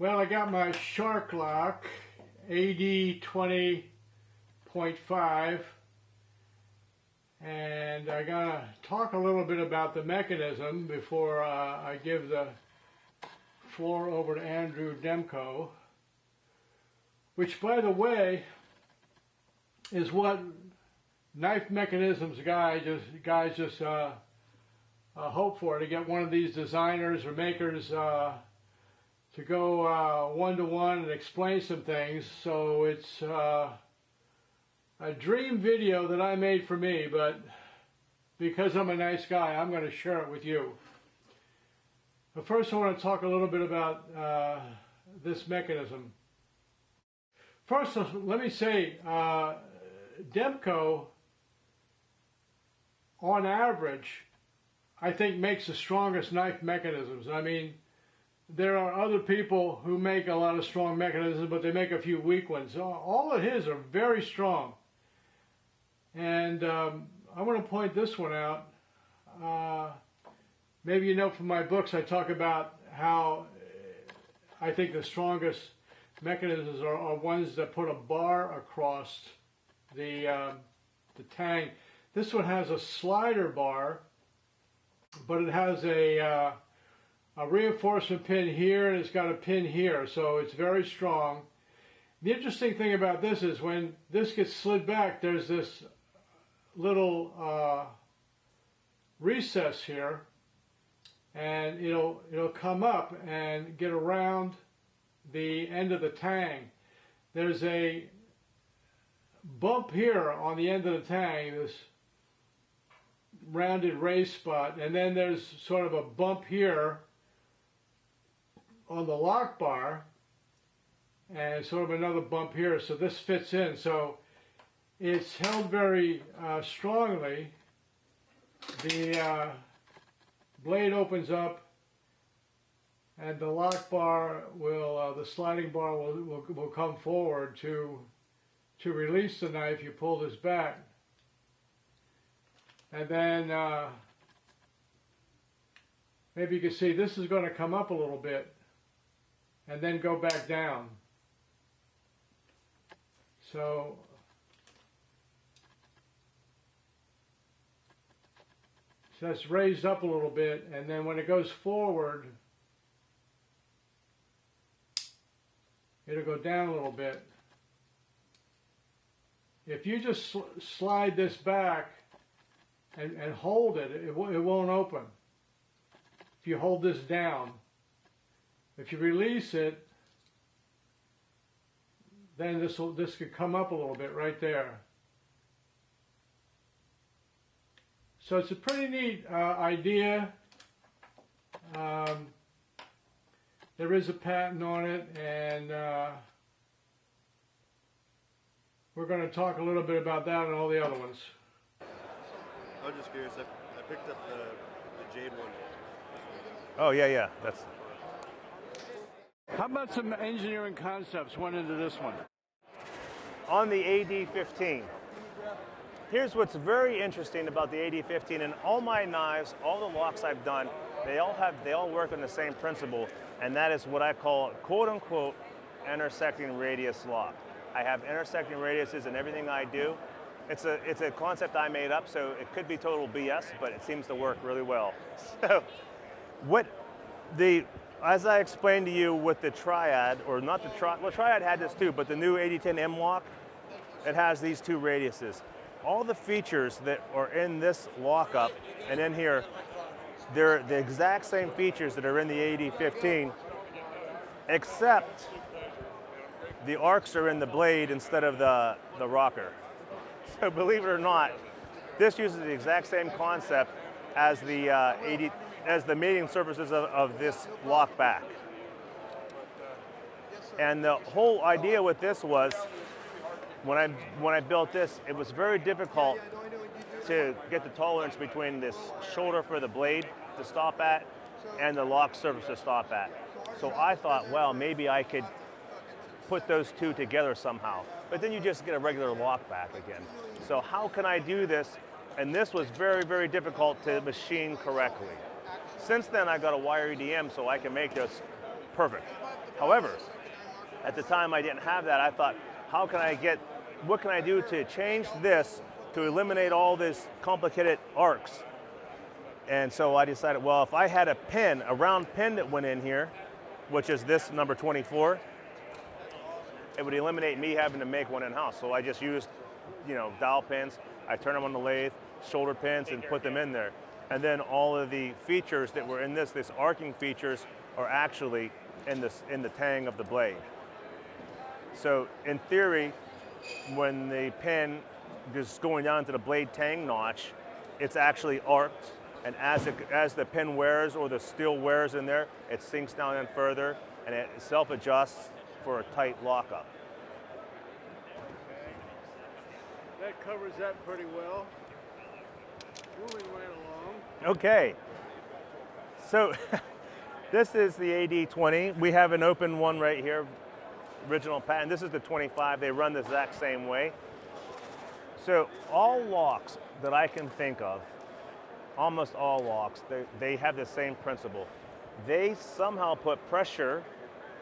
Well, I got my shark lock, AD 20.5, and I gotta talk a little bit about the mechanism before I give the floor over to Andrew Demko, which, by the way, is what knife mechanisms guys just hope for, to get one of these designers or makers to go one-to-one and explain some things. So it's a dream video that I made for me, but because I'm a nice guy, I'm going to share it with you. But first I want to talk a little bit about this mechanism. First, let me say, Demko, on average, I think makes the strongest knife mechanisms. I mean, there are other people who make a lot of strong mechanisms, but they make a few weak ones. All of his are very strong. And I want to point this one out. Maybe you know from my books I talk about how I think the strongest mechanisms are ones that put a bar across the tang. This one has a slider bar, but it has a reinforcement pin here, and it's got a pin here, so it's very strong. The interesting thing about this is when this gets slid back, there's this little recess here, and it'll come up and get around the end of the tang. There's a bump here on the end of the tang, this rounded raised spot, and then there's sort of a bump here on the lock bar, and sort of another bump here, so this fits in. So it's held very strongly. The blade opens up, and the lock bar will, the sliding bar will come forward to release the knife. You pull this back, and then maybe you can see this is going to come up a little bit and then go back down. So that's raised up a little bit, and then when it goes forward, it'll go down a little bit. If you just slide this back and hold it, it won't open. If you hold this down, if you release it, then this could come up a little bit right there. So it's a pretty neat idea. There is a patent on it, and we're going to talk a little bit about that and all the other ones. I was just curious. I picked up the Jade one. Oh yeah, that's. How about some engineering concepts went into this one? On the AD-15. Here's what's very interesting about the AD-15. And all my knives, all the locks I've done, they all work on the same principle, and that is what I call, quote unquote, intersecting radius lock. I have intersecting radiuses in everything I do. It's a concept I made up, so it could be total BS, but it seems to work really well. So, as I explained to you with the Triad, or not the Triad, well, Triad had this too, but the new AD-10M lock, it has these two radiuses. All the features that are in this lockup and in here, they're the exact same features that are in the AD-15, except the arcs are in the blade instead of the rocker. So believe it or not, this uses the exact same concept as the as the mating surfaces of this lock back. And the whole idea with this was, when I built this, it was very difficult to get the tolerance between this shoulder for the blade to stop at and the lock surface to stop at. So I thought, well, maybe I could put those two together somehow. But then you just get a regular lock back again. So how can I do this? And this was very, very difficult to machine correctly. Since then, I got a wire EDM, so I can make this perfect. However, at the time I didn't have that. I thought, what can I do to change this to eliminate all these complicated arcs? And so I decided, well, if I had a pin, a round pin that went in here, which is this number 24, it would eliminate me having to make one in-house. So I just used, dowel pins. I turn them on the lathe, shoulder pins, and put them in there. And then all of the features that were in this arcing features, are actually in the tang of the blade. So in theory, when the pin is going down to the blade tang notch, it's actually arced. And as the pin wears or the steel wears in there, it sinks down in further and it self-adjusts for a tight lockup. That covers that pretty well. Moving right along. Okay. So this is the AD20. We have an open one right here, original patent. This is the 25. They run the exact same way. So all locks that I can think of, almost all locks, they have the same principle. They somehow put pressure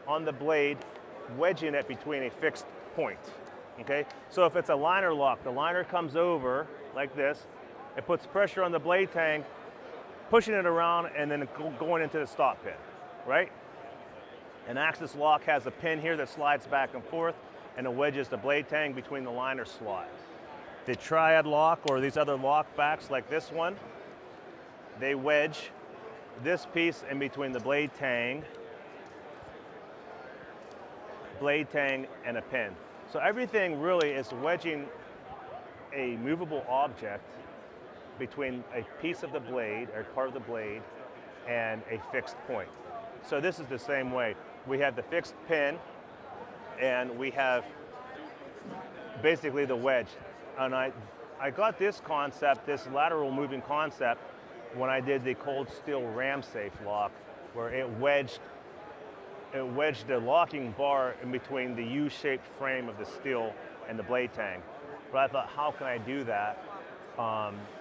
on the blade, wedging it between a fixed point. Okay? So if it's a liner lock, the liner comes over like this, it puts pressure on the blade tang, pushing it around and then going into the stop pin, right? An axis lock has a pin here that slides back and forth and it wedges the blade tang between the liner slot. The triad lock or these other lock backs like this one, they wedge this piece in between the blade tang and a pin. So everything really is wedging a movable object between a piece of the blade or part of the blade and a fixed point. So this is the same way. We have the fixed pin and we have basically the wedge. And I got this concept, this lateral moving concept, when I did the cold steel ram safe lock, where it wedged the locking bar in between the U-shaped frame of the steel and the blade tang. But I thought, how can I do that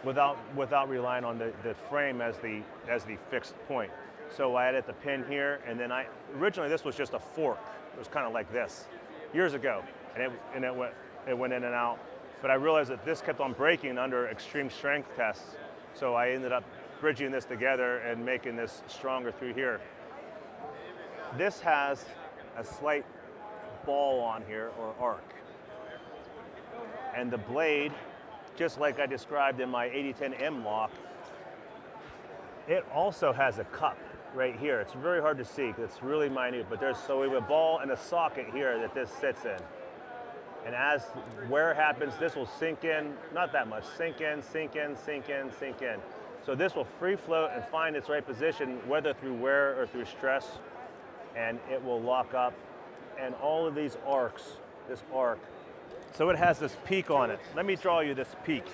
without relying on the frame as the fixed point? So I added the pin here, and then originally this was just a fork. It was kind of like this years ago, and it went in and out. But I realized that this kept on breaking under extreme strength tests, so I ended up bridging this together and making this stronger through here. This has a slight ball on here, or arc. And the blade, just like I described in my 8010M lock, it also has a cup right here. It's very hard to see because it's really minute, but so we have a ball and a socket here that this sits in. And as wear happens, this will sink in, not that much, sink in, sink in, sink in, sink in. So this will free float and find its right position, whether through wear or through stress, and it will lock up. And all of these arcs, this arc, so it has this peak on it. Let me draw you this peak,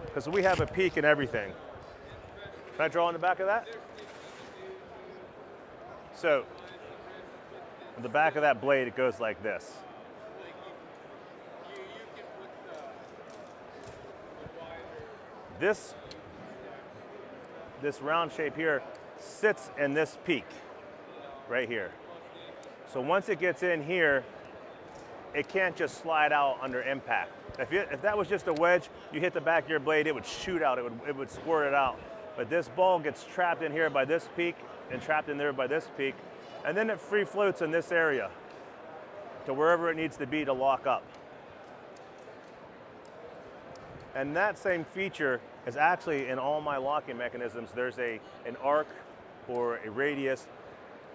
because we have a peak in everything. Can I draw on the back of that? So, on the back of that blade, it goes like this. This round shape here sits in this peak right here. So once it gets in here, it can't just slide out under impact. If that was just a wedge, you hit the back of your blade, it would shoot out, it would squirt it out. But this ball gets trapped in here by this peak and trapped in there by this peak, and then it free floats in this area to wherever it needs to be to lock up. And that same feature is actually in all my locking mechanisms. There's an arc or a radius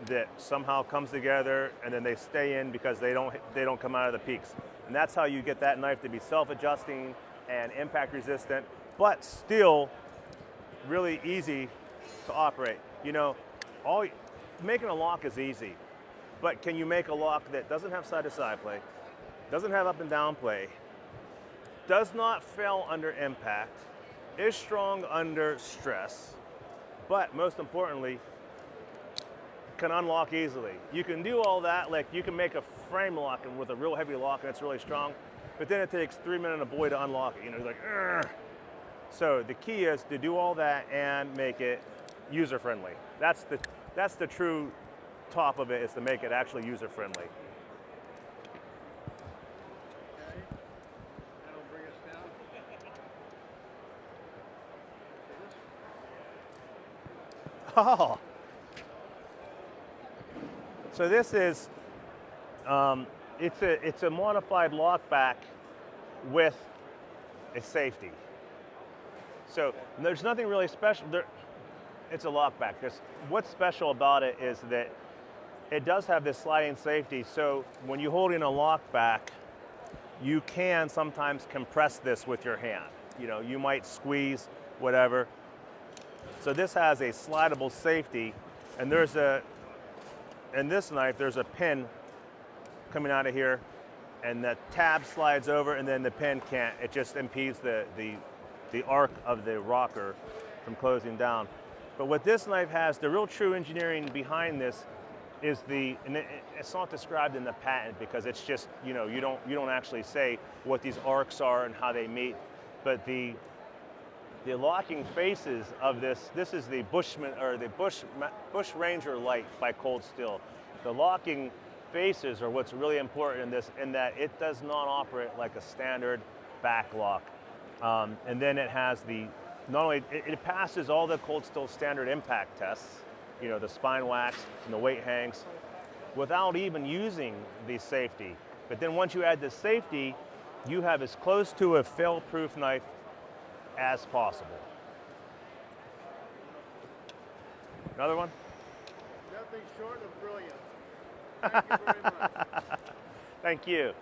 that somehow comes together and then they stay in because they don't come out of the peaks. And that's how you get that knife to be self-adjusting and impact resistant, but still really easy to operate. You know, making a lock is easy, but can you make a lock that doesn't have side-to-side play, doesn't have up and down play, does not fail under impact, is strong under stress, but most importantly, can unlock easily. You can do all that, like you can make a frame lock and with a real heavy lock and it's really strong, but then it takes 3 minutes a boy to unlock it. You know, it's like, urgh. So the key is to do all that and make it user-friendly. That's the true top of it is to make it actually user-friendly. Okay. That'll bring us down. Oh. So this is, it's a modified lockback with a safety. So there's nothing really special. It's a lockback. What's special about it is that it does have this sliding safety. So when you're holding a lockback, you can sometimes compress this with your hand. You know, you might squeeze, whatever. So this has a slidable safety, and in this knife, there's a pin coming out of here, and the tab slides over, and then the pin can't. It just impedes the arc of the rocker from closing down. But what this knife has, the real true engineering behind this is and it's not described in the patent because it's just, you know, you don't actually say what these arcs are and how they meet, but the locking faces of this is the Bushman, or the Bush Ranger light by Cold Steel. The locking faces are what's really important in this, in that it does not operate like a standard back lock. And then it has not only, it passes all the Cold Steel standard impact tests, you know, the spine wax and the weight hangs, without even using the safety. But then once you add the safety, you have as close to a fail-proof knife as possible. Another one? Nothing short of brilliant. Thank you very much. Thank you.